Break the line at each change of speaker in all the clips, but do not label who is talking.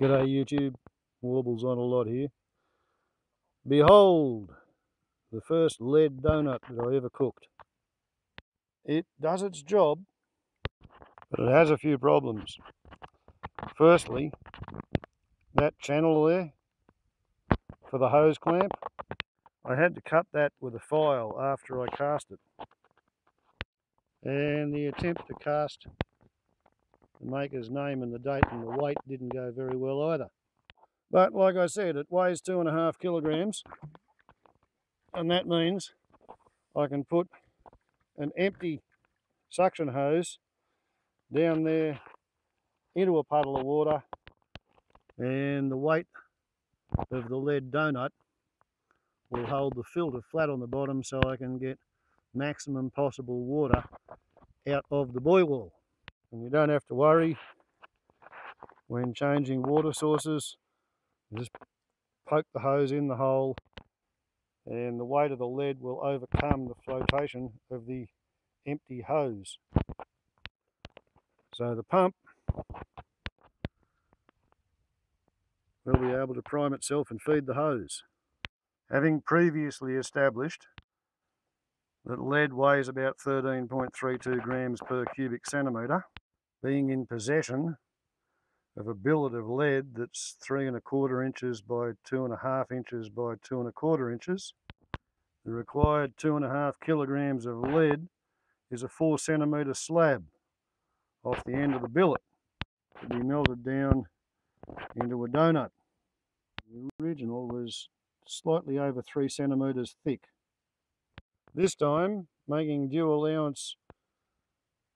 G'day YouTube, warbles on a lot here. Behold, the first lead donut that I ever cooked. It does its job, but it has a few problems. Firstly, that channel there for the hose clamp, I had to cut that with a file after I cast it. And the attempt to cast the maker's name and the date and the weight didn't go very well either. But like I said, it weighs 2.5 kilograms, and that means I can put an empty suction hose down there into a puddle of water, and the weight of the lead donut will hold the filter flat on the bottom so I can get maximum possible water out of the boil wall. And you don't have to worry when changing water sources. You just poke the hose in the hole and the weight of the lead will overcome the flotation of the empty hose. So the pump will be able to prime itself and feed the hose. Having previously established that lead weighs about 13.32 grams per cubic centimetre, being in possession of a billet of lead that's 3¼ inches by 2½ inches by 2¼ inches, the required 2.5 kilograms of lead is a 4 centimetre slab off the end of the billet to be melted down into a donut. The original was slightly over 3 centimetres thick. This time, making due allowance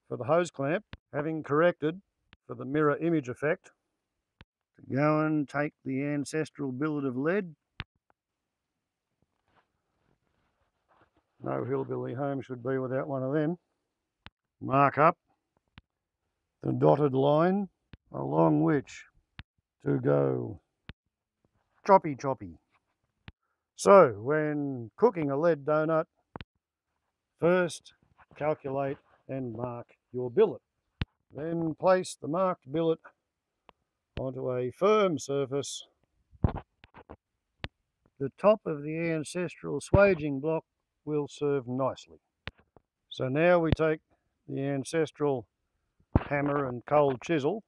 for the hose clamp, having corrected for the mirror image effect, to go and take the ancestral billet of lead. No hillbilly home should be without one of them. Mark up the dotted line along which to go choppy choppy. So when cooking a lead donut, first calculate and mark your billet. Then place the marked billet onto a firm surface. The top of the ancestral swaging block will serve nicely. So now we take the ancestral hammer and cold chisel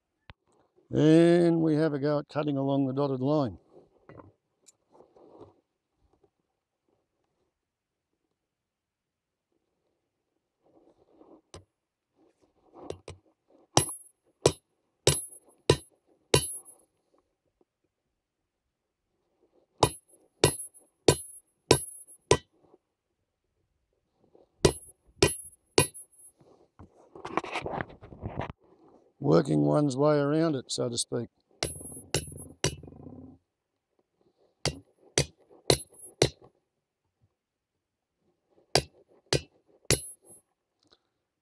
and we have a go at cutting along the dotted line. Working one's way around it, so to speak.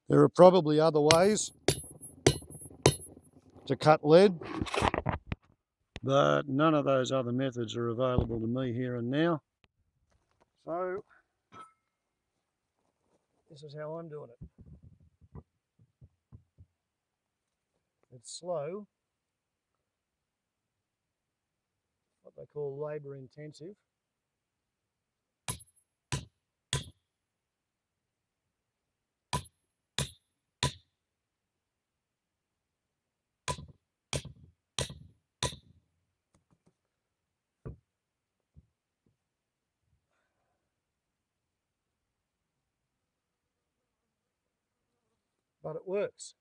There are probably other ways to cut lead, but none of those other methods are available to me here and now. So this is how I'm doing it. It's slow, what they call labour intensive. But it works.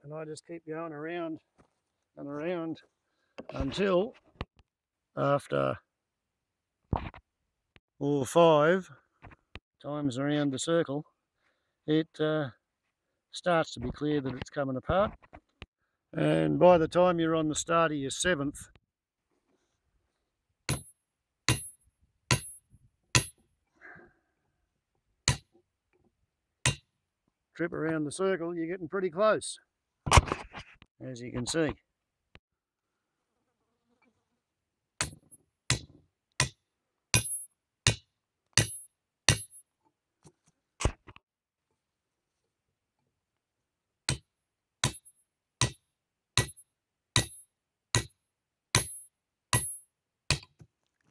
And I just keep going around and around until after 4 or 5 times around the circle, it starts to be clear that it's coming apart. And by the time you're on the start of your 7th, trip around the circle, you're getting pretty close, as you can see.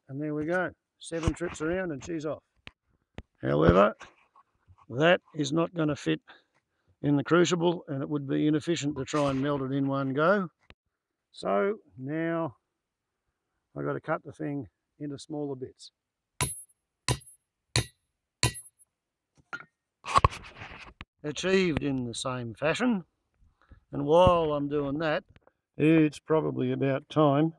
and there we go. 7 trips around and she's off. However, that is not going to fit in the crucible, and it would be inefficient to try and melt it in one go. So now I've got to cut the thing into smaller bits. Achieved in the same fashion, and while I'm doing that, it's probably about time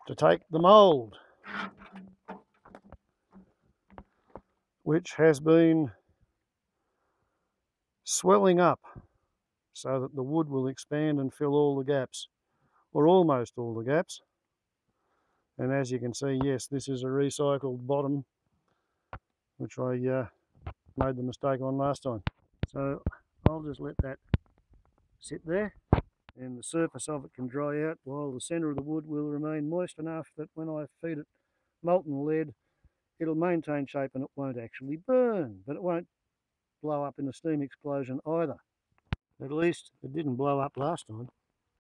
to take the mould, which has been swelling up so that the wood will expand and fill all the gaps, or almost all the gaps. And as you can see, yes, this is a recycled bottom, which I made the mistake on last time. So I'll just let that sit there, and the surface of it can dry out while the centre of the wood will remain moist enough that when I feed it molten lead, it'll maintain shape and it won't actually burn, but it won't blow up in a steam explosion either. At least it didn't blow up last time.